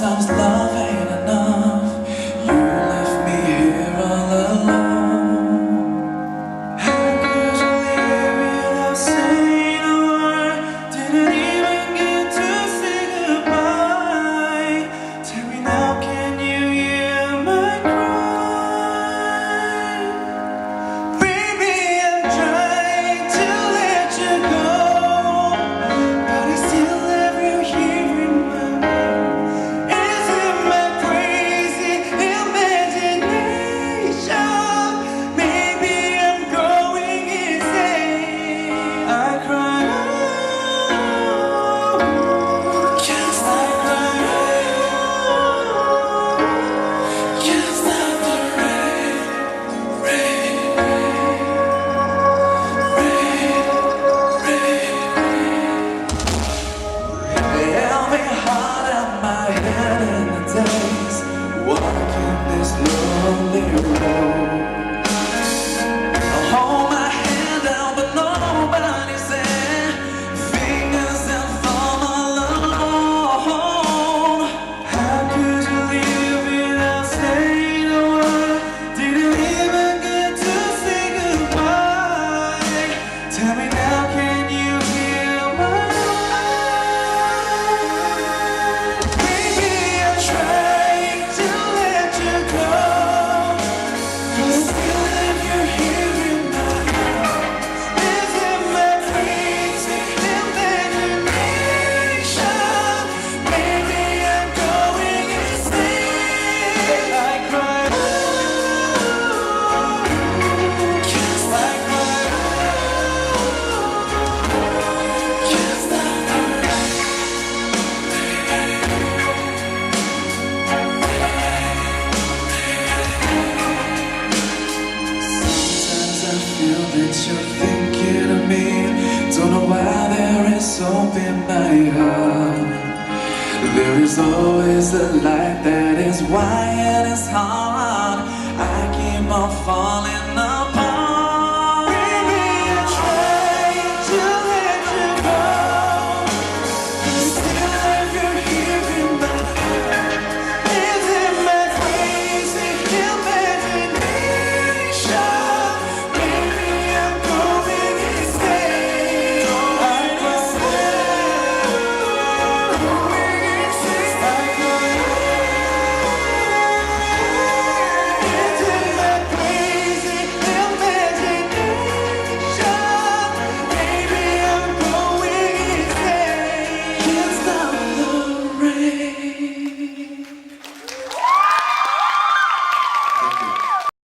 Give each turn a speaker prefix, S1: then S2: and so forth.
S1: Sometimes love ain't enough. You left me here all alone. How could you leave without saying a word? Didn't even get to say goodbye. Tell me now, can you hear my cry? Baby, I'm trying to let you go, but I still have you here in my mind. Is it my crazy imagination? Maybe I'm going insane. I cry, can't stop crying, can't stop the rain, rain, rain, rain. They held me hard at my head in the days, walking this lonely road. Hold my hand out, but nobody's there. Fingers that fall all alone. How could you leave without saying a word? Didn't even get to say goodbye. Tell me now, can you hear my cry? Baby, I'm trying to let you go, but I still have you here in my arms. Is it my crazy imagination? Maybe I'm going insane. I cry, can't stop crying, can't stop crying. Sometimes I feel that you're thinking of me. Don't know why there is hope in my heart. There is always a light that is why it is hard. I keep on falling apart.